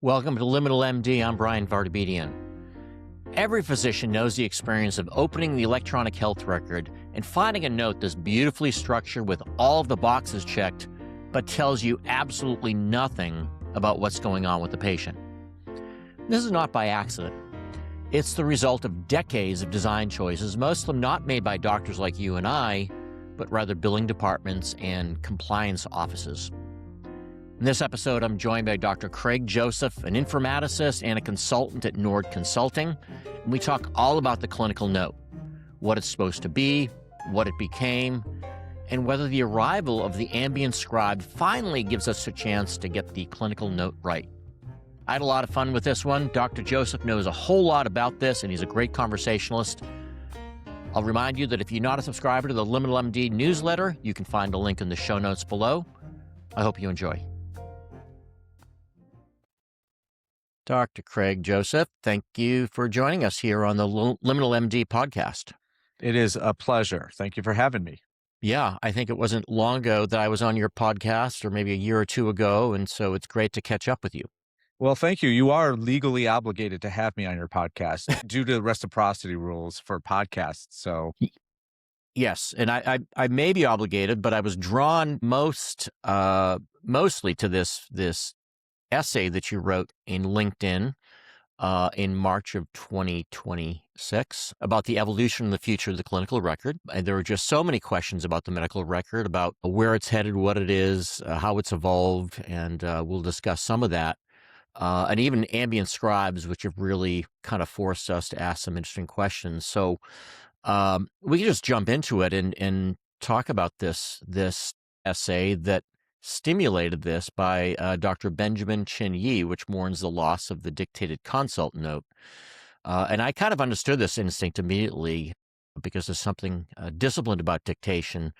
Welcome to Liminal MD. I'm Brian Vardabedian. Every physician knows the experience of opening the electronic health record and finding a note that's beautifully structured with all of the boxes checked, but tells you absolutely nothing about what's going on with the patient. This is not by accident. It's the result of decades of design choices, most of them not made by doctors like you and I, but rather billing departments and compliance offices. In this episode, I'm joined by Dr. Craig Joseph, an informaticist and a consultant at Nordic Consulting, and we talk all about the clinical note, what it's supposed to be, what it became, and whether the arrival of the ambient scribe finally gives us a chance to get the clinical note right. I had a lot of fun with this one. Dr. Joseph knows a whole lot about this, and he's a great conversationalist. I'll remind you that if you're not a subscriber to the Liminal MD newsletter, you can find a link in the show notes below. I hope you enjoy. Dr. Craig Joseph, thank you for joining us here on the Liminal MD podcast. It is a pleasure. Thank you for having me. Yeah, I think it wasn't long ago that I was on your podcast, or maybe a year or two ago, and so it's great to catch up with you. Well, thank you. You are legally obligated to have me on your podcast due to reciprocity rules for podcasts. So, yes, and I may be obligated, but I was drawn mostly to this essay that you wrote in LinkedIn in March of 2026 about the evolution and the future of the clinical record. And there were just so many questions about the medical record, about where it's headed, what it is, how it's evolved, and we'll discuss some of that. And even ambient scribes, which have really kind of forced us to ask some interesting questions. So we can just jump into it and talk about this essay that stimulated this by Dr. Benjamin Chin-Yi, which mourns the loss of the dictated consult note. And I kind of understood this instinct immediately because there's something disciplined about dictation.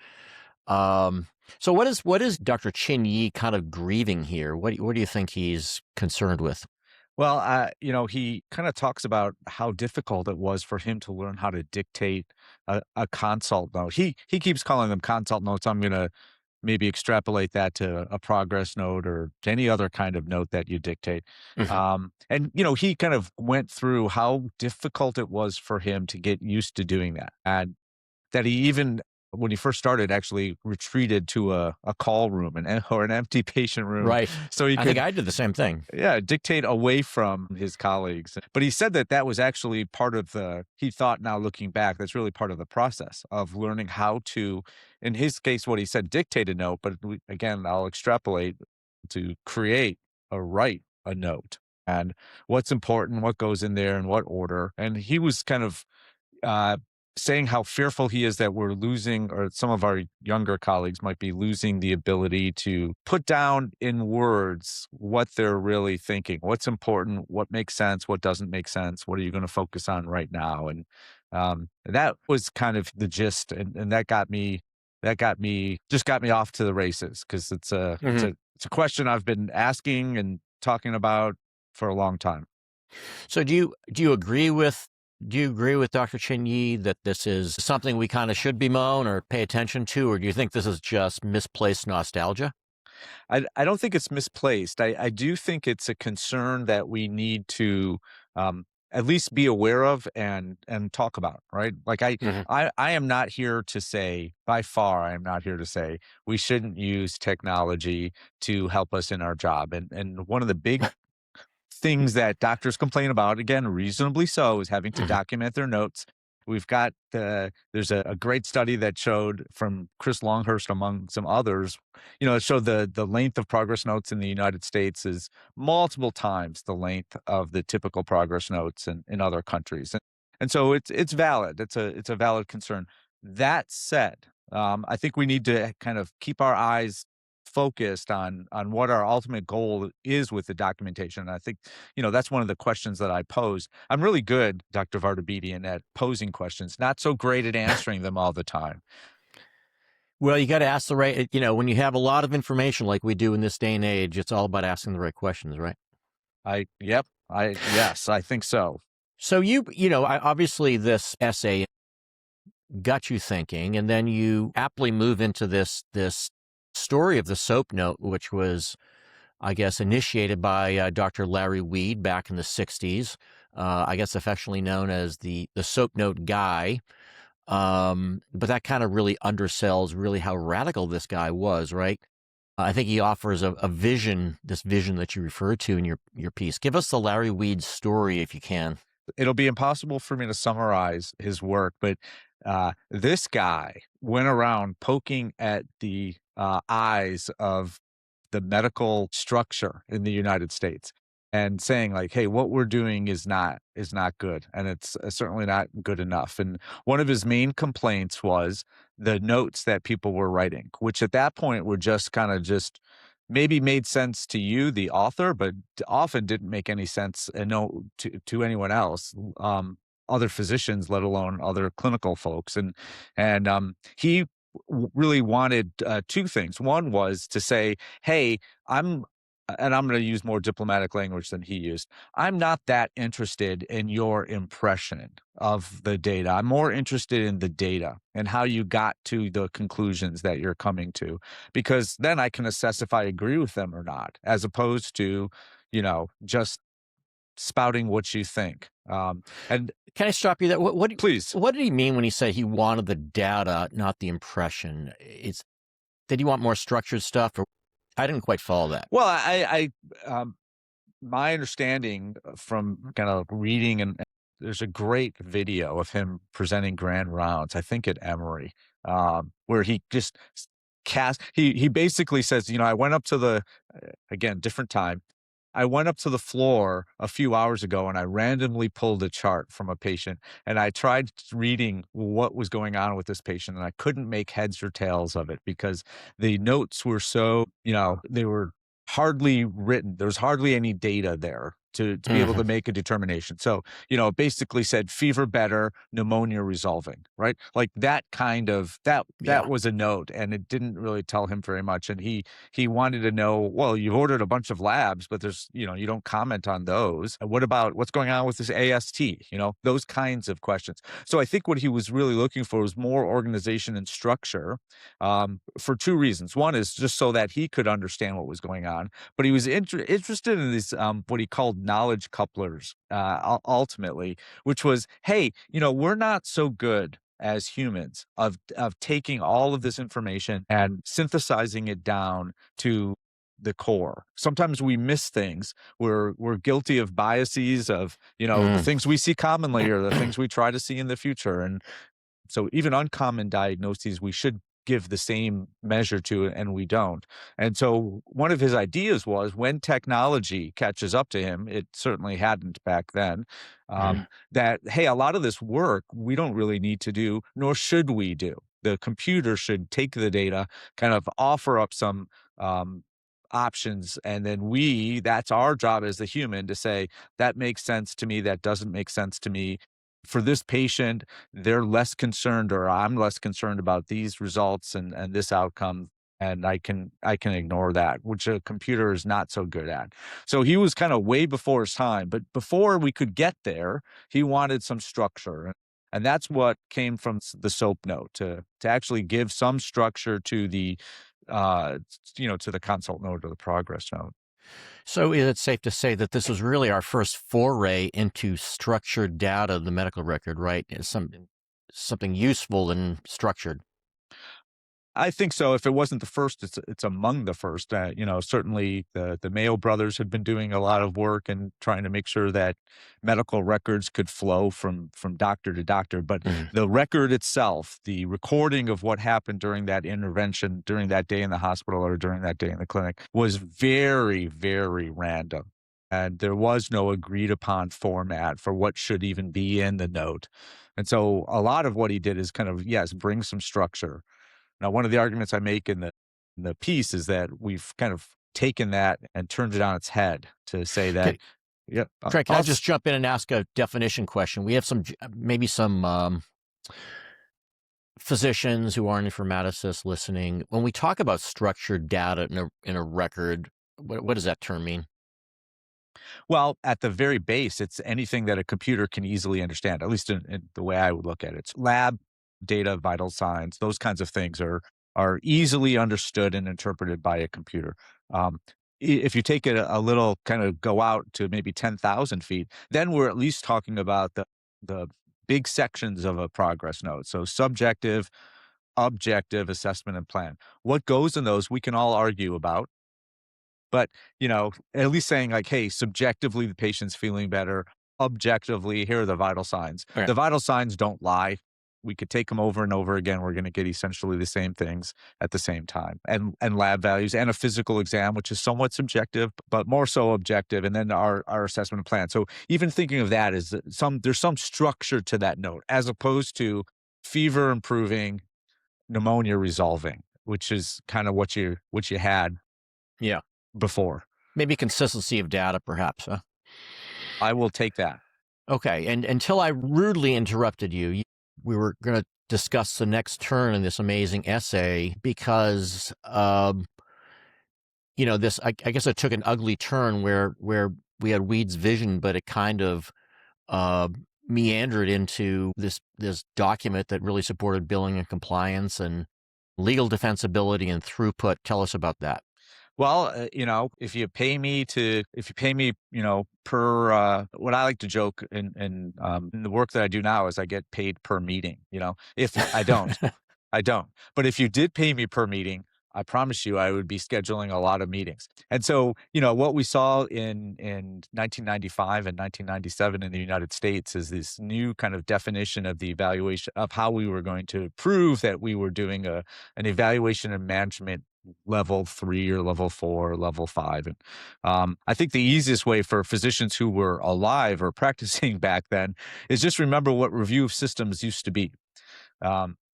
So what is Dr. Chin-Yi kind of grieving here? What do you think he's concerned with? well, he kind of talks about how difficult it was for him to learn how to dictate a consult note. He keeps calling them consult notes. I'm going to maybe extrapolate that to a progress note or to any other kind of note that you dictate. Mm-hmm. And he kind of went through how difficult it was for him to get used to doing that. And that he even, when he first started, actually retreated to a call room or an empty patient room. Right. So he I think I did the same thing. Yeah, dictate away from his colleagues. But he said that was actually part of he thought now looking back, that's really part of the process of learning how to, in his case, what he said, dictate a note. But again, I'll extrapolate to write a note and what's important, what goes in there in what order. And he was kind of saying how fearful he is that we're losing, or some of our younger colleagues might be losing the ability to put down in words what they're really thinking, what's important, what makes sense, what doesn't make sense, what are you going to focus on right now. And that was kind of the gist. And that got me off to the races, because it's a question I've been asking and talking about for a long time. So do you agree with Dr. Chin-Yi that this is something we kind of should bemoan or pay attention to, or do you think this is just misplaced nostalgia? I don't think it's misplaced. I do think it's a concern that we need to at least be aware of and talk about, right? Like I am not here to say, by far, I am not here to say we shouldn't use technology to help us in our job. And one of the big things that doctors complain about, again, reasonably so, is having to document their notes. We've got there's a great study that showed, from Chris Longhurst among some others, it showed the length of progress notes in the United States is multiple times the length of the typical progress notes in other countries. And so it's valid. It's a valid concern. That said, I think we need to kind of keep our eyes focused on what our ultimate goal is with the documentation. And I think, that's one of the questions that I pose. I'm really good, Dr. Vardabedian, at posing questions, not so great at answering them all the time. Well, you got to ask the right, when you have a lot of information like we do in this day and age, it's all about asking the right questions, right? Yes, I think so. So obviously this essay got you thinking, and then you aptly move into this story of the soap note, which was I guess, initiated by Dr. Larry Weed back in the 60s. I guess affectionately known as the soap note guy. But that kind of really undersells really how radical this guy was, right? I think he offers a vision, this vision that you refer to in your piece. Give us the Larry Weed story if you can. It'll be impossible for me to summarize his work, but this guy went around poking at the eyes of the medical structure in the United States and saying like, "Hey, what we're doing is not good, and it's certainly not good enough." And one of his main complaints was the notes that people were writing, which at that point were just kind of just maybe made sense to you, the author, but often didn't make any sense and no to anyone else, other physicians, let alone other clinical folks. And he really wanted two things. One was to say, "Hey, I'm." And I'm going to use more diplomatic language than he used. I'm not that interested in your impression of the data. I'm more interested in the data and how you got to the conclusions that you're coming to, because then I can assess if I agree with them or not, as opposed to, just spouting what you think. And Can I stop you there? please. What did he mean when he said he wanted the data, not the impression? Did he want more structured stuff? Or I didn't quite follow that. Well, my understanding from kind of reading, and there's a great video of him presenting grand rounds, I think at Emory, where he just he basically says, I went up to the, again, different time. I went up to the floor a few hours ago and I randomly pulled a chart from a patient and I tried reading what was going on with this patient and I couldn't make heads or tails of it because the notes were so, they were hardly written. There was hardly any data there to be able to make a determination. So, it basically said fever better, pneumonia resolving, right? Like that kind of, that Yeah. was a note, and it didn't really tell him very much. And he wanted to know, well, you've ordered a bunch of labs, but there's, you don't comment on those. And what about what's going on with this AST? Those kinds of questions. So I think what he was really looking for was more organization and structure, for two reasons. One is just so that he could understand what was going on, but he was interested in these, what he called knowledge couplers, ultimately, which was, hey, we're not so good as humans of taking all of this information and synthesizing it down to the core. Sometimes we miss things. We're guilty of biases of, the things we see commonly or the things we try to see in the future. And so even uncommon diagnoses, we should give the same measure to it, and we don't. And so one of his ideas was when technology catches up to him, it certainly hadn't back then, that, hey, a lot of this work we don't really need to do, nor should we do. The computer should take the data, kind of offer up some options, and then that's our job as the human to say, that makes sense to me, that doesn't make sense to me. For this patient, they're less concerned, or I'm less concerned about these results and this outcome, and I can ignore that, which a computer is not so good at. So he was kind of way before his time, but before we could get there, he wanted some structure, and that's what came from the SOAP note, to actually give some structure to the to the consult note or the progress note. So is it safe to say that this was really our first foray into structured data, the medical record, right? It's something useful and structured. I think so. If it wasn't the first, it's among the first. Certainly the Mayo brothers had been doing a lot of work and trying to make sure that medical records could flow from doctor to doctor. But the record itself, the recording of what happened during that intervention, during that day in the hospital or during that day in the clinic, was very, very random. And there was no agreed upon format for what should even be in the note. And so a lot of what he did is kind of, yes, bring some structure. Now, one of the arguments I make in the piece is that we've kind of taken that and turned it on its head to say that, yeah. Craig, can I just jump in and ask a definition question? We have maybe some physicians who aren't informaticists listening. When we talk about structured data in a record, what does that term mean? Well, at the very base, it's anything that a computer can easily understand, at least in the way I would look at it. It's lab data, vital signs, those kinds of things are easily understood and interpreted by a computer. if you take it a little kind of go out to maybe 10,000 feet, then we're at least talking about the big sections of a progress note. So subjective, objective assessment and plan. What goes in those, we can all argue about. But, at least saying like, "Hey, subjectively, the patient's feeling better. Objectively, here are the vital signs." Okay. The vital signs don't lie. We could take them over and over again. We're gonna get essentially the same things at the same time, and lab values and a physical exam, which is somewhat subjective, but more so objective, and then our assessment plan. So even thinking of that as there's some structure to that note, as opposed to fever improving, pneumonia resolving, which is kind of what you had Yeah. before. Maybe consistency of data, perhaps. Huh? I will take that. Okay. And until I rudely interrupted you, we were going to discuss the next turn in this amazing essay because, this, I guess it took an ugly turn where we had Weed's vision, but it kind of uh, meandered into this document that really supported billing and compliance and legal defensibility and throughput. Tell us about that. Well, if you pay me, per, what I like to joke in the work that I do now is I get paid per meeting, if I don't. I don't. But if you did pay me per meeting, I promise you I would be scheduling a lot of meetings. And so, what we saw in 1995 and 1997 in the United States is this new kind of definition of the evaluation of how we were going to prove that we were doing an evaluation and management level 3 or level 4 or level 5. And I think the easiest way for physicians who were alive or practicing back then is just remember what review of systems used to be.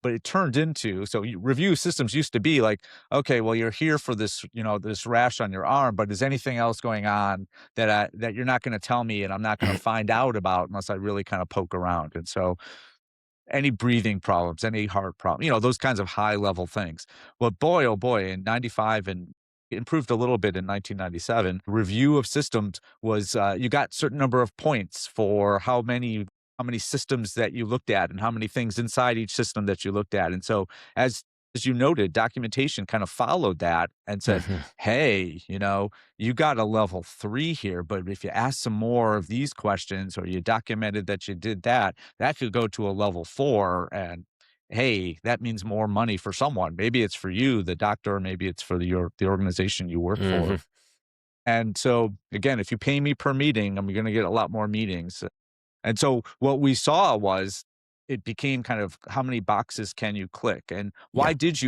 But it turned into, review systems used to be like, okay, well, you're here for this, this rash on your arm, but is anything else going on that you're not going to tell me and I'm not going to find out about unless I really kind of poke around? And so any breathing problems, any heart problem, those kinds of high level things. But boy, oh boy, in 95 and it improved a little bit in 1997, review of systems was, you got certain number of points for how many systems that you looked at and how many things inside each system that you looked at. And so as you noted, documentation kind of followed that and said, Mhm. hey, you got a level 3 here, but if you ask some more of these questions or you documented that you did that, that could go to a level 4. And hey, that means more money for someone. Maybe it's for you, the doctor, or maybe it's for the organization you work for. Mhm. And so again, if you pay me per meeting, I'm going to get a lot more meetings. And so what we saw was it became kind of how many boxes can you click? And Yeah. why did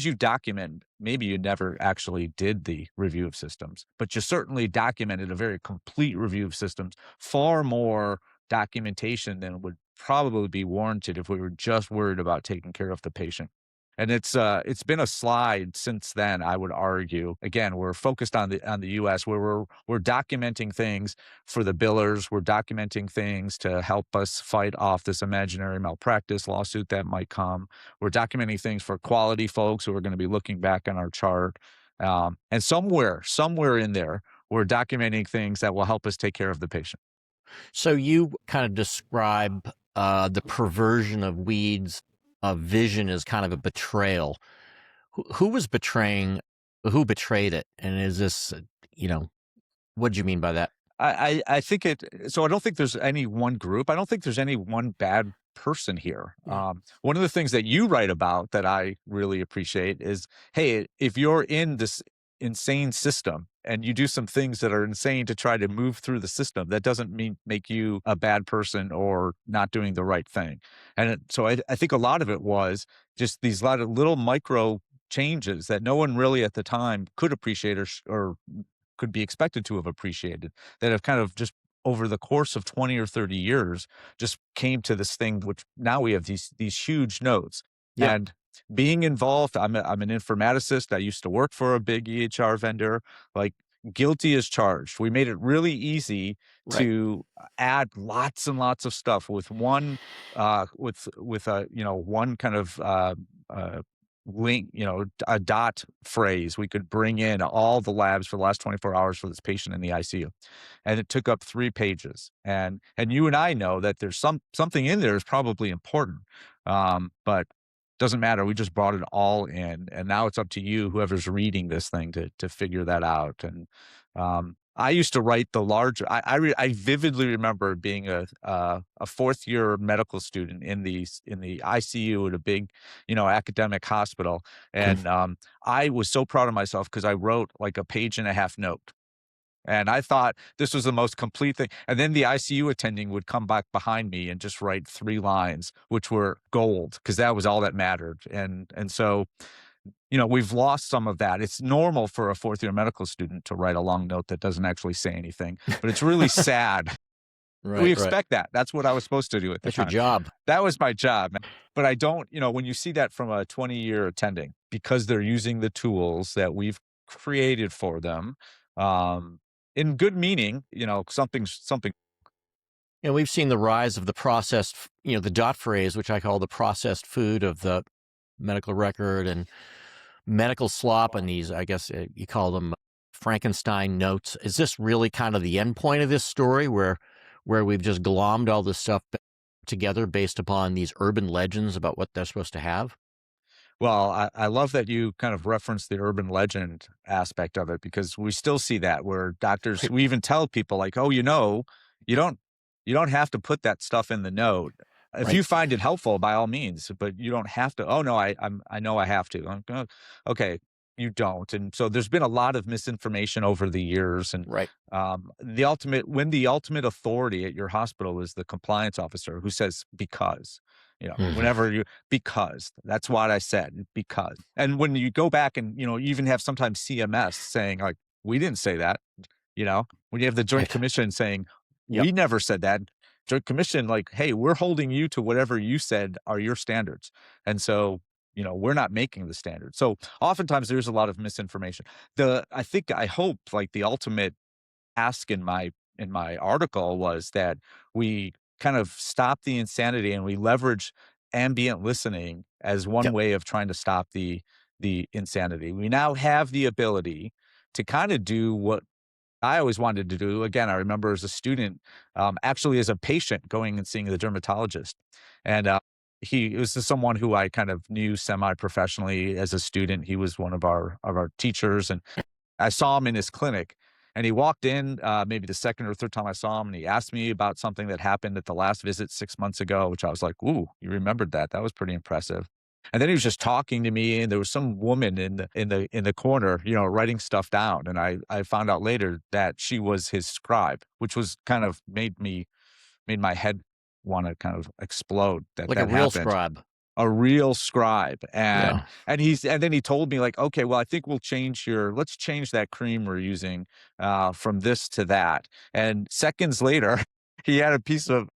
you document? Maybe you never actually did the review of systems, but you certainly documented a very complete review of systems, far more documentation than would probably be warranted if we were just worried about taking care of the patient. And it's been a slide since then, I would argue. Again, we're focused on the US where we're documenting things for the billers. We're documenting things to help us fight off this imaginary malpractice lawsuit that might come. We're documenting things for quality folks who are going to be looking back on our chart. And somewhere in there, we're documenting things that will help us take care of the patient. So you kind of describe the perversion of Weed's vision as kind of a betrayal. Who was betraying? Who betrayed it? And is this, what do you mean by that? I think so I don't think there's any one group. I don't think there's any one bad person here. Yeah. One of the things that you write about that I really appreciate is, hey, if you're in this insane system and you do some things that are insane to try to move through the system, that doesn't make you a bad person or not doing the right thing. And so I think a lot of it was just these lot of little micro changes that no one really at the time could appreciate or could be expected to have appreciated, that have kind of just over the course of 20 or 30 years just came to this thing, which now we have these huge nodes. Yeah. And being involved, I'm an informaticist. I used to work for a big EHR vendor. Like, guilty as charged. We made it really easy Right. to add lots and lots of stuff with one with a one kind of uh link, a dot phrase. We could bring in all the labs for the last 24 hours for this patient in the ICU. And it took up 3 pages. And you and I know that there's something in there is probably important. But Doesn't matter. We just brought it all in, and now it's up to you, whoever's reading this thing, to figure that out. And I used to write the large. I vividly remember being a fourth year medical student in the ICU at a big, academic hospital, and I was so proud of myself because I wrote like a page and a half note. And I thought this was the most complete thing. And then the ICU attending would come back behind me and just write 3 lines, which were gold, because that was all that mattered. And so, we've lost some of that. It's normal for a fourth year medical student to write a long note that doesn't actually say anything, but it's really sad. We Right, right. expect that. That's what I was supposed to do at the That's your time. job. That was my job. But I don't, when you see that from a 20-year attending, because they're using the tools that we've created for them, um, in good meaning, something. And we've seen the rise of the processed, the dot phrase, which I call the processed food of the medical record, and medical slop, and these, I guess you call them Frankenstein notes. Is this really kind of the end point of this story, where we've just glommed all this stuff together based upon these urban legends about what they're supposed to have? Well, I love that you kind of reference the urban legend aspect of it, because we still see that where doctors, Right. we even tell people like, oh, you don't you don't have to put that stuff in the note. If Right. you find it helpful, by all means, but you don't have to. Oh no, I know I have to. Okay, you don't. And so there's been a lot of misinformation over the years, and Right. the ultimate authority at your hospital is the compliance officer who says because. Mhm. Whenever you because that's what I said, because. And when you go back and, you even have sometimes CMS saying like, we didn't say that, when you have the Joint Right. Commission saying, Yep. we never said that. Joint Commission, like, hey, we're holding you to whatever you said are your standards. And so, we're not making the standard. So oftentimes there's a lot of misinformation. I hope like the ultimate ask in my article was that we kind of stop the insanity and we leverage ambient listening as one Yep. way of trying to stop the insanity. We now have the ability to kind of do what I always wanted to do. Again, I remember as a student, actually as a patient, going and seeing the dermatologist, and he was just someone who I kind of knew semi-professionally as a student. He was one of our teachers, and I saw him in his clinic, and he walked in, maybe the second or third time I saw him, and he asked me about something that happened at the last visit 6 months ago, which I was like, "Ooh, you remembered that. That was pretty impressive." And then he was just talking to me, and there was some woman in the corner, writing stuff down, and I found out later that she was his scribe, which was kind of made my head wanna kind of explode that Like a that real happened. scribe. A real scribe, and Yeah. then he told me like, "Okay, well, I think let's change that cream we're using, from this to that." And seconds later, he had a piece of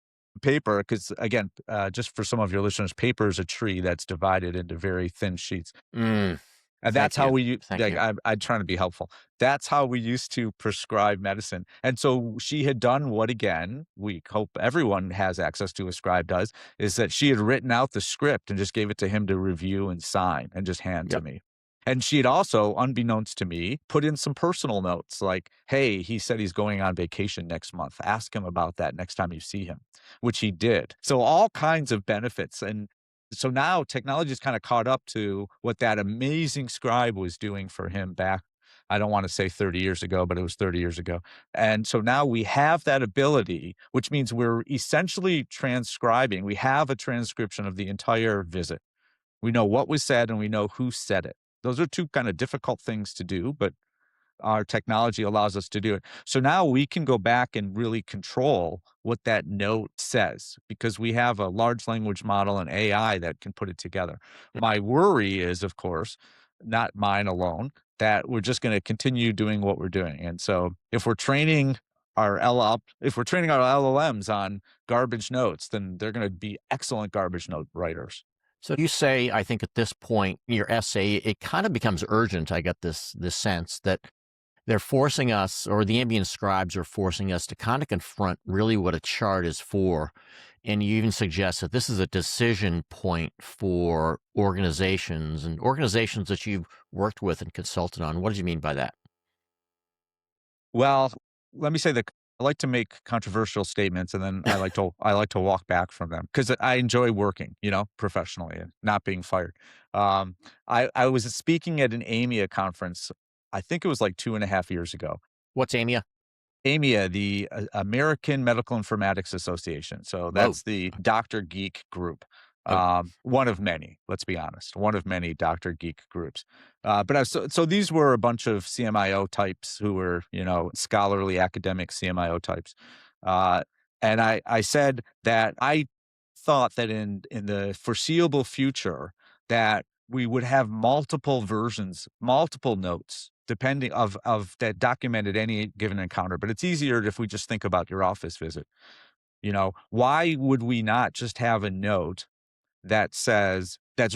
paper, because again, just for some of your listeners, paper is a tree that's divided into very thin sheets. Mm. And that's Thank how you. we Thank like, you. I'm trying to be helpful. That's how we used to prescribe medicine, and so she had done what, again, we hope everyone has access to, a scribe does, is that she had written out the script and just gave it to him to review and sign and just hand to Yep. me. And she had also, unbeknownst to me, put in some personal notes like, "Hey, he said he's going on vacation next month. Ask him about that next time you see him," which he did. So all kinds of benefits, and so now technology's kinda caught up to what that amazing scribe was doing for him back, I don't wanna say 30 years ago, but it was 30 years ago. And so now we have that ability, which means we're essentially transcribing. We have a transcription of the entire visit. We know what was said and we know who said it. Those are 2 kinda difficult things to do, but our technology allows us to do it. So now we can go back and really control what that note says, because we have a large language model and AI that can put it together. My worry is, of course, not mine alone, that we're just going to continue doing what we're doing. And so if we're training our LLMs on garbage notes, then they're going to be excellent garbage note writers. So you say, I think at this point, in your essay, it kind of becomes urgent. I get this sense that they're forcing us, or the ambient scribes are forcing us to kind of confront really what a chart is for. And you even suggest that this is a decision point for organizations and organizations that you've worked with and consulted on. What do you mean by that? Well, let me say that I like to make controversial statements, and then I like to walk back from them because I enjoy working, professionally and not being fired. I was speaking at an AMIA conference. I think it was like 2.5 years ago. What's AMIA? AMIA, the American Medical Informatics Association. So Whoa. that's the Dr. Geek group. Oh, One of many, let's be honest, one of many Dr. Geek groups. So these were a bunch of CMIO types who were, scholarly academic CMIO types. Uh, and I said that I thought that in the foreseeable future that we would have multiple versions, multiple notes, depending of that documented any given encounter. But it's easier if we just think about your office visit. Why would we not just have a note that's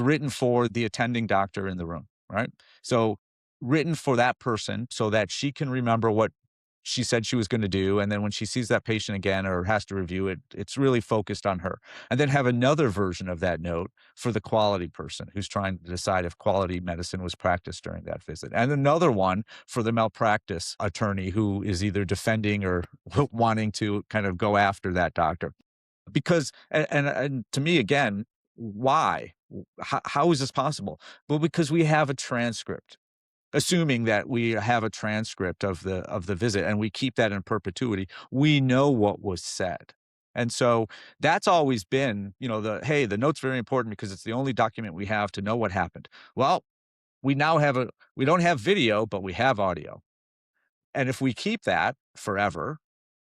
written for the attending doctor in the room, right? So written for that person so that she can remember what she said she was going to do. And then when she sees that patient again or has to review it, it's really focused on her. And then have another version of that note for the quality person who's trying to decide if quality medicine was practiced during that visit. And another one for the malpractice attorney who is either defending or wanting to kind of go after that doctor. Because and to me again, why? How is this possible? Well, because we have a transcript. Assuming that we have a transcript of the visit and we keep that in perpetuity, we know what was said. And so that's always been, the note's very important because it's the only document we have to know what happened. Well, we don't have video, but we have audio. And if we keep that forever,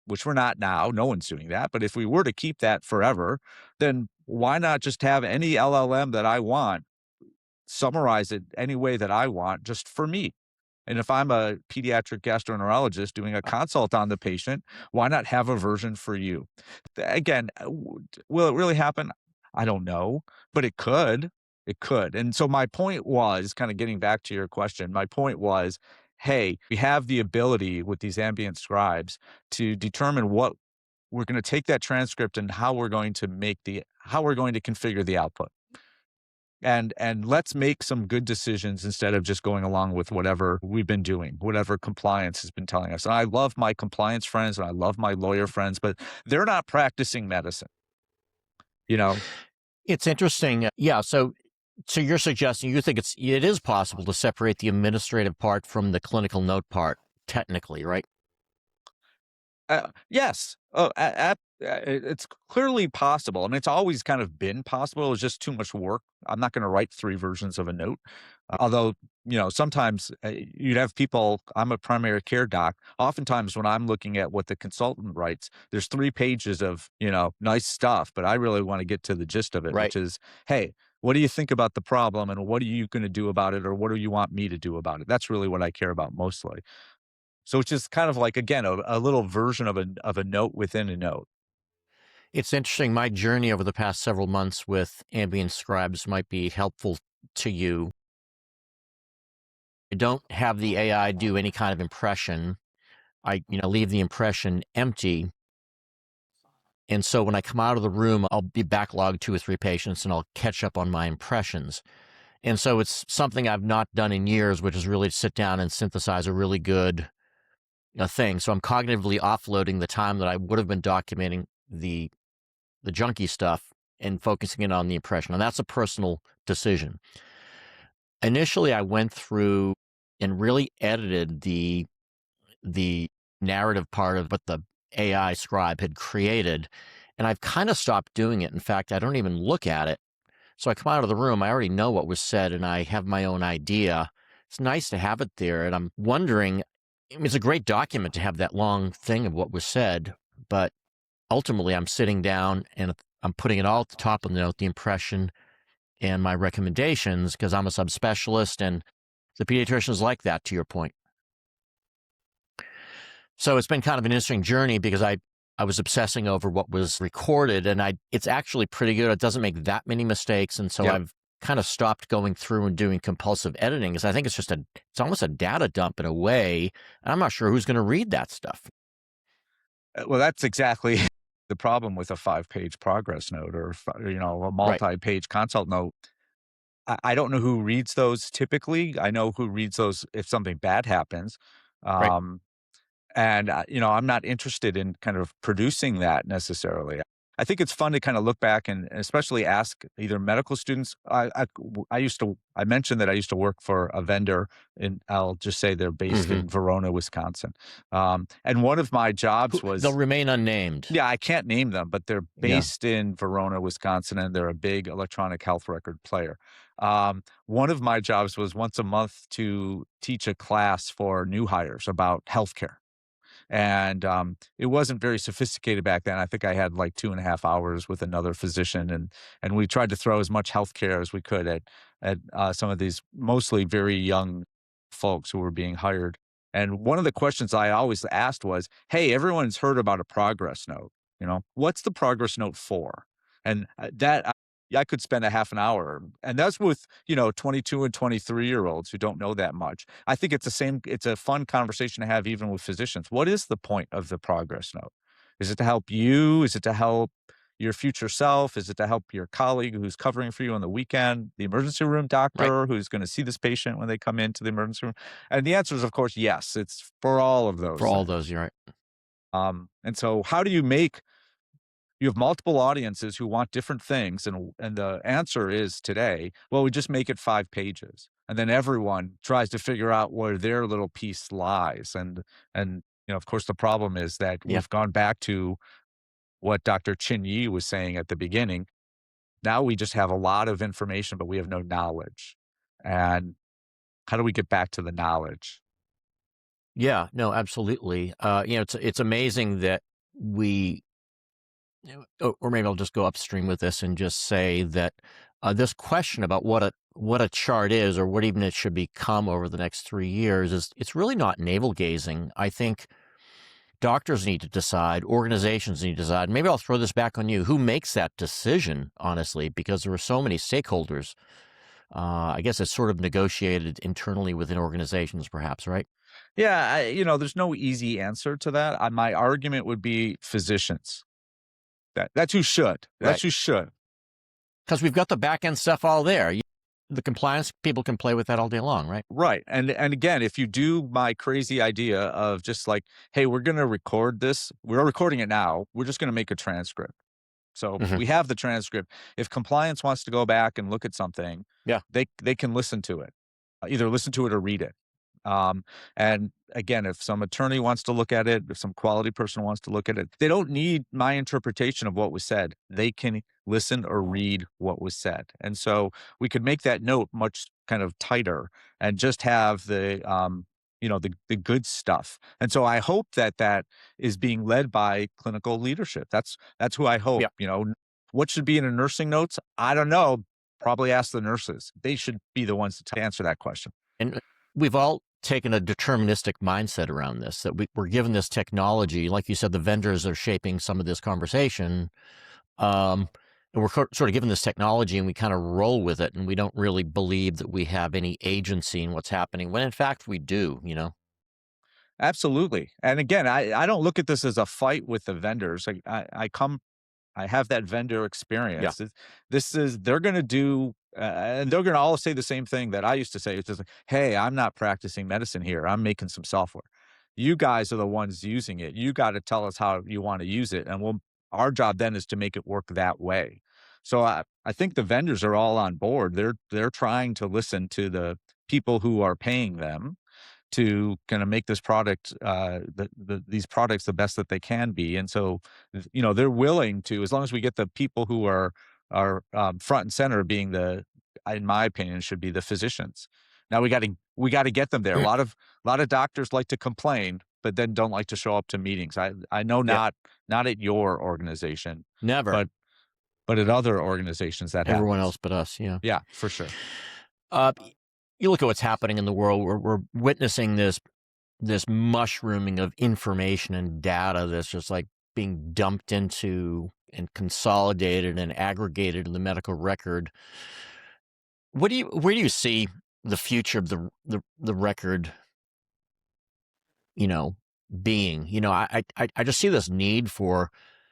which we're not now, no one's doing that, but if we were to keep that forever, then why not just have any LLM that I want summarize it any way that I want just for me? And if I'm a pediatric gastroenterologist doing a consult on the patient, why not have a version for you? Again, will it really happen? I don't know, but it could. It could. And so my point was, kind of getting back to your question, my point was, hey, we have the ability with these ambient scribes to determine what we're going to take that transcript and how we're going to configure the output. And let's make some good decisions instead of just going along with whatever we've been doing, whatever compliance has been telling us. And I love my compliance friends and I love my lawyer friends, but they're not practicing medicine, you know? it's interesting. Yeah. So you're suggesting you think it is possible to separate the administrative part from the clinical note part, technically, right? Yes. It's clearly possible. I mean, it's always kind of been possible. It was just too much work. I'm not going to write 3 versions of a note. Although, sometimes you'd have people, I'm a primary care doc. Oftentimes when I'm looking at what the consultant writes, there's 3 pages of, nice stuff, but I really want to get to the gist of it, Right. which is, hey, what do you think about the problem and what are you going to do about it? Or what do you want me to do about it? That's really what I care about mostly. So it's just kind of like, again, a little version of a note within a note. It's interesting. My journey over the past several months with ambient scribes might be helpful to you. I don't have the AI do any kind of impression. I, leave the impression empty. And so when I come out of the room, I'll be backlogged 2 or 3 patients and I'll catch up on my impressions. And so it's something I've not done in years, which is really to sit down and synthesize a really good thing. So I'm cognitively offloading the time that I would have been documenting the junky stuff and focusing in on the impression. And that's a personal decision. Initially, I went through and really edited the narrative part of what the AI scribe had created. And I've kind of stopped doing it. In fact, I don't even look at it. So I come out of the room, I already know what was said and I have my own idea. It's nice to have it there. And I'm wondering, it's a great document to have that long thing of what was said, but ultimately I'm sitting down and I'm putting it all at the top of the note, the impression and my recommendations, because I'm a subspecialist and the pediatricians like that, to your point. So it's been kind of an interesting journey because I was obsessing over what was recorded and it's actually pretty good. It doesn't make that many mistakes. And so Yep. I've kind of stopped going through and doing compulsive editing because I think it's almost a data dump in a way. And I'm not sure who's going to read that stuff. Well, that's exactly the problem with a 5-page progress note or, a Right. multi-page consult note. I don't know who reads those typically. I know who reads those if something bad happens. Right. Um, And, I'm not interested in kind of producing that necessarily. I think it's fun to kind of look back and especially ask either medical students. I mentioned that I used to work for a vendor I'll just say they're based Hmm. in Verona, Wisconsin. And one of my jobs They'll was, remain unnamed. yeah, I can't name them, but they're Yeah. based in Verona, Wisconsin, and they're a big electronic health record player. One of my jobs was once a month to teach a class for new hires about healthcare. And it wasn't very sophisticated back then. I think I had like 2.5 hours with another physician, and we tried to throw as much healthcare as we could at some of these mostly very young folks who were being hired. And one of the questions I always asked was, "Hey, everyone's heard about a progress note. What's the progress note for?" And I could spend a half an hour, and that's with 22 and 23-year-olds who don't know that much. I think it's a fun conversation to have even with physicians. What is the point of the progress note? Is it to help you? Is it to help your future self? Is it to help your colleague who's covering for you on the weekend, the emergency room Right. doctor who's going to see this patient when they come into the emergency room? And the answer is, of course, yes. It's for all of For those all things. those, you're right. And so how do you have multiple audiences who want different things, and the answer is today, well, we just make it 5 pages, and then everyone tries to figure out where their little piece lies, and of course, the problem is that Yeah. we've gone back to what Dr. Chin Yi was saying at the beginning. Now we just have a lot of information, but we have no knowledge, and how do we get back to the knowledge? Yeah. No, absolutely. It's amazing that we, or maybe I'll just go upstream with this and just say that this question about what a chart is, or what even it should become over the next 3 years, it's really not navel gazing. I think doctors need to decide, organizations need to decide. Maybe I'll throw this back on you. Who makes that decision, honestly, because there are so many stakeholders. I guess it's sort of negotiated internally within organizations, perhaps, right? Yeah, there's no easy answer to that. My argument would be physicians. That's who should. That's Right. who should. Because we've got the back end stuff all there. The compliance people can play with that all day long, right? Right. And again, if you do my crazy idea of just like, hey, we're going to record this. We're recording it now. We're just going to make a transcript. So Hmm. we have the transcript. If compliance wants to go back and look at something, Yeah. they can listen to it. Either listen to it or read it. And again, if some attorney wants to look at it, if some quality person wants to look at it, they don't need my interpretation of what was said. They can listen or read what was said. And so we could make that note much kind of tighter and just have the good stuff. And so I hope that is being led by clinical leadership. That's who I hope. Yeah. What should be in a nursing notes? I don't know. Probably ask the nurses. They should be the ones to answer that question. And we've all taken a deterministic mindset around this, that we're given this technology. Like you said, the vendors are shaping some of this conversation. And we're sort of given this technology and we kind of roll with it. And we don't really believe that we have any agency in what's happening, when in fact we do. Absolutely. And again, I don't look at this as a fight with the vendors. I have that vendor Yeah. experience. This is they're going to do, and they're going to all say the same thing that I used to say. It's just like, hey, I'm not practicing medicine here. I'm making some software. You guys are the ones using it. You got to tell us how you want to use it, and our job then is to make it work that way. So I think the vendors are all on board. They're trying to listen to the people who are paying them to kind of make this product, these products the best that they can be. And so, they're willing to, as long as we get the people who are front and center, being in my opinion, should be the physicians. Now we got to get them there. A lot of doctors like to complain, but then don't like to show up to meetings. I know Yeah. not at your organization, Never. but at other organizations that Everyone happens. else but us. Yeah. Yeah, for sure. Uh, you look at what's happening in the world. We're witnessing this mushrooming of information and data that's just like being dumped into and consolidated and aggregated in the medical record. Where do you see the future of the record, you know, being? I just see this need for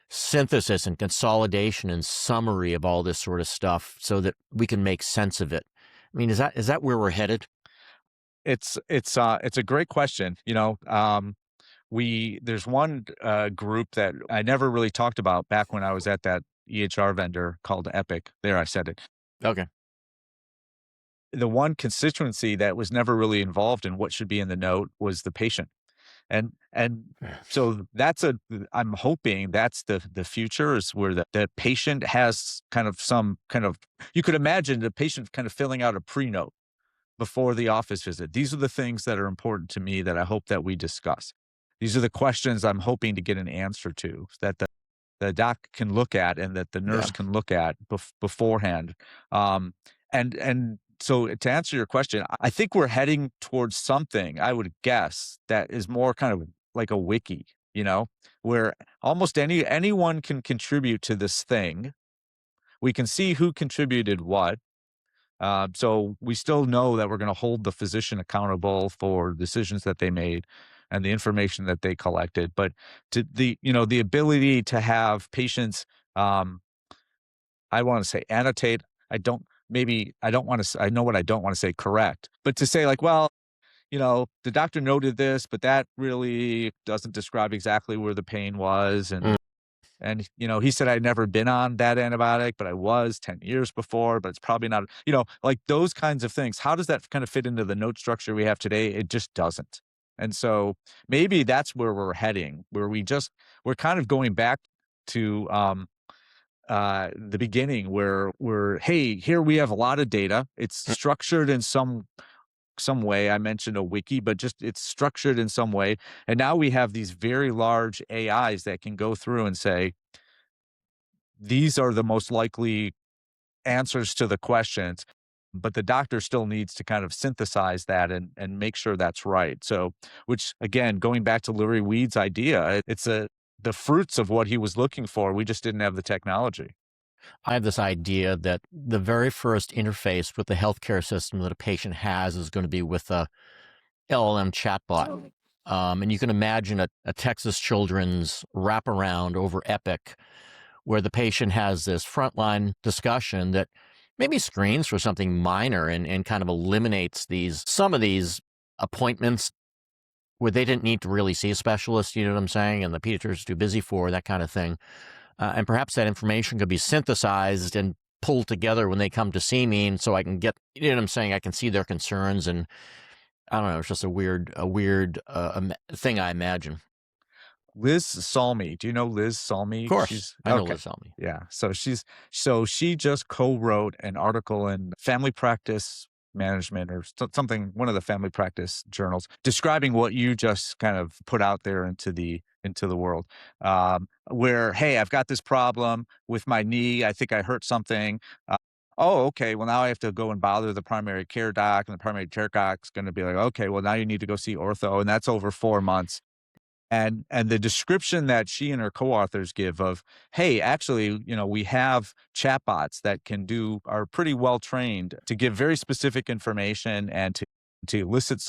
synthesis and consolidation and summary of all this sort of stuff so that we can make sense of it. I mean, is that where we're headed? It's a great question. there's one group that I never really talked about back when I was at that EHR vendor called Epic. There, I said it. Okay. The one constituency that was never really involved in what should be in the note was the patient. And so I'm hoping that's the future, is where the patient has kind of some kind of, you could imagine the patient kind of filling out a pre-note before the office visit. These are the things that are important to me that I hope that we discuss. These are the questions I'm hoping to get an answer to, that the doc can look at and that the nurse Yeah. can look at beforehand. And so to answer your question, I think we're heading towards something, I would guess, that is more kind of like a wiki, where almost anyone can contribute to this thing. We can see who contributed what. So we still know that we're going to hold the physician accountable for decisions that they made and the information that they collected. But to the ability to have patients, I want to say annotate. I don't want to, I know what I don't want to say, correct, but to say like, well, the doctor noted this, but that really doesn't describe exactly where the pain was. Mm. And, he said I'd never been on that antibiotic, but I was 10 years before, but it's probably not, like those kinds of things. How does that kind of fit into the note structure we have today? It just doesn't. And so maybe that's where we're heading, where we're kind of going back to the beginning, where hey, here we have a lot of data. It's structured in some way. I mentioned a wiki, but just it's structured in some way. And now we have these very large AIs that can go through and say, these are the most likely answers to the questions, but the doctor still needs to kind of synthesize that and make sure that's right. So, which again, going back to Larry Weed's idea, it's the fruits of what he was looking for. We just didn't have the technology. I have this idea that the very first interface with the healthcare system that a patient has is going to be with a LLM chatbot. And you can imagine a Texas Children's wraparound over Epic, where the patient has this frontline discussion that maybe screens for something minor and kind of eliminates some of these appointments where they didn't need to really see a specialist, you know what I'm saying? And the pediatrician is too busy for that kind of thing. And perhaps that information could be synthesized and pulled together when they come to see me. And so I can get, you know what I'm saying? I can see their concerns. And I don't know, it's just a weird thing, I imagine. Liz Salmi. Do you know Liz Salmi? Of course. I know Liz Salmi. Yeah. So she just co-wrote an article in Family Practice Management or something, one of the family practice journals, describing what you just kind of put out there into the world, where, hey, I've got this problem with my knee. I think I hurt something. Oh, okay. Well, now I have to go and bother the primary care doc, and the primary care doc's going to be like, okay, well, now you need to go see ortho, and that's over 4 months. And the description that she and her co-authors give of, hey, actually, we have chatbots that are pretty well trained to give very specific information and to elicit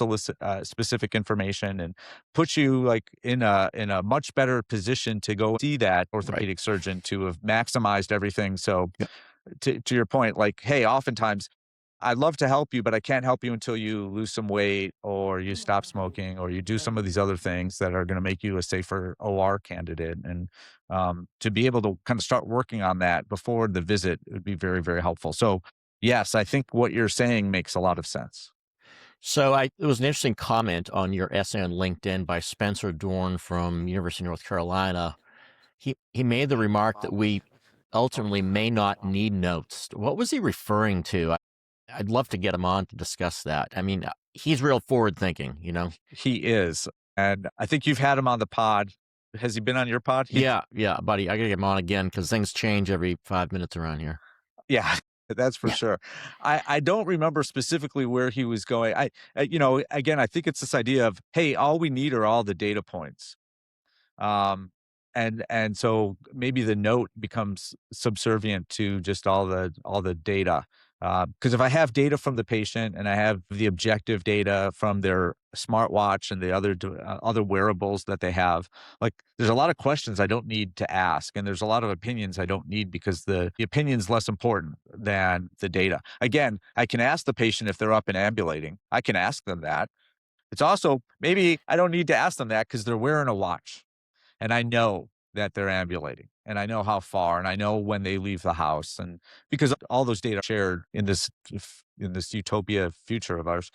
specific information and put you like in a much better position to go see that orthopedic surgeon to have maximized everything. So to your point, like, hey, oftentimes I'd love to help you, but I can't help you until you lose some weight or you stop smoking or you do some of these other things that are going to make you a safer OR candidate. And to be able to kind of start working on that before the visit would be very, very helpful. So yes, I think what you're saying makes a lot of sense. So there was an interesting comment on your essay on LinkedIn by Spencer Dorn from University of North Carolina. He made the remark that we ultimately may not need notes. What was he referring to? I'd love to get him on to discuss that. I mean, he's real forward thinking, He is. And I think you've had him on the pod. Has he been on your pod? Yeah, buddy. I got to get him on again because things change every 5 minutes around here. Yeah, that's for sure. I don't remember specifically where he was going. Again, I think it's this idea of, hey, all we need are all the data points. And so maybe the note becomes subservient to just all the data. Because if I have data from the patient and I have the objective data from their smartwatch and the other wearables that they have, like there's a lot of questions I don't need to ask, and there's a lot of opinions I don't need because the opinion's less important than the data. Again, I can ask the patient if they're up and ambulating. I can ask them that. It's also maybe I don't need to ask them that because they're wearing a watch and I know that they're ambulating and I know how far and I know when they leave the house. And because all those data are shared in this utopia future of ours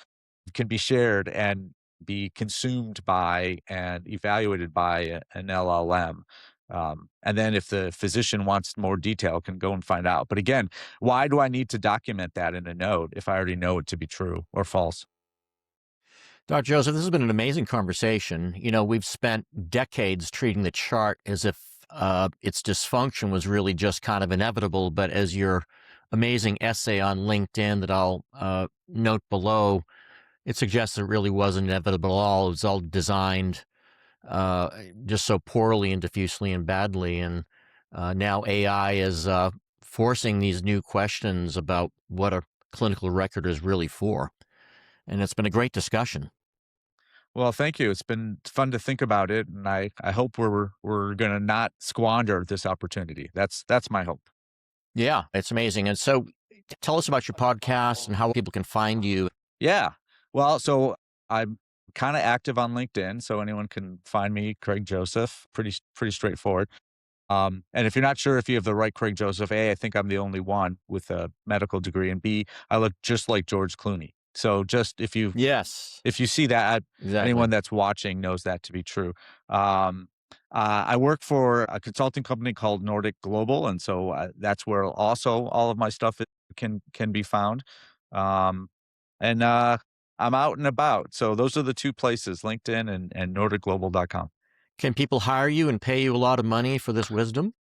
can be shared and be consumed by and evaluated by an LLM. And then if the physician wants more detail, can go and find out. But again, why do I need to document that in a note if I already know it to be true or false? Dr. Joseph, this has been an amazing conversation. We've spent decades treating the chart as if its dysfunction was really just kind of inevitable. But as your amazing essay on LinkedIn that I'll note below, it suggests it really wasn't inevitable at all. It was all designed uh, just so poorly and diffusely and badly. And now AI is forcing these new questions about what a clinical record is really for. And it's been a great discussion. Well, thank you. It's been fun to think about it, and I hope we're gonna not squander this opportunity. That's my hope. Yeah, it's amazing. And so tell us about your podcast and how people can find you. Yeah. Well, so I'm kind of active on LinkedIn, so anyone can find me, Craig Joseph. Pretty straightforward. And if you're not sure if you have the right Craig Joseph, A, I think I'm the only one with a medical degree, and B, I look just like George Clooney. So just Yes, if you see that, exactly. anyone that's watching knows that to be true. Um, I work for a consulting company called Nordic Global, and so that's where also all of my stuff can be found. Um, and I'm out and about. So those are the two places, LinkedIn and NordicGlobal.com. Can people hire you and pay you a lot of money for this wisdom?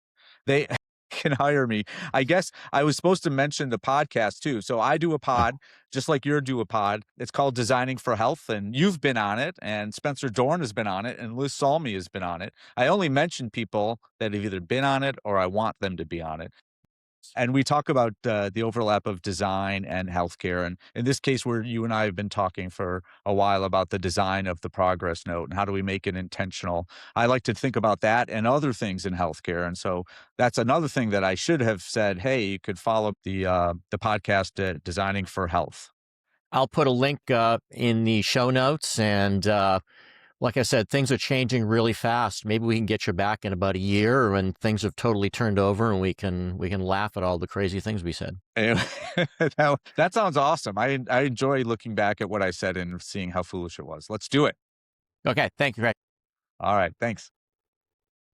They can hire me. I guess I was supposed to mention the podcast too. So I do a Oh, pod, just like you do a pod. It's called Designing for Health, and you've been on it, and Spencer Dorn has been on it, and Liz Salmi has been on it. I only mention people that have either been on it or I want them to be on it. And we talk about the overlap of design and healthcare. And in this case, where you and I have been talking for a while about the design of the progress note and how do we make it intentional. I like to think about that and other things in healthcare. And so that's another thing that I should have said. Hey, you could follow the podcast Designing for Health. I'll put a link in the show notes. And like I said, things are changing really fast. Maybe we can get you back in about a year when things have totally turned over and we can laugh at all the crazy things we said. And that sounds awesome. I enjoy looking back at what I said and seeing how foolish it was. Let's do it. Okay, thank you. All right. Thanks.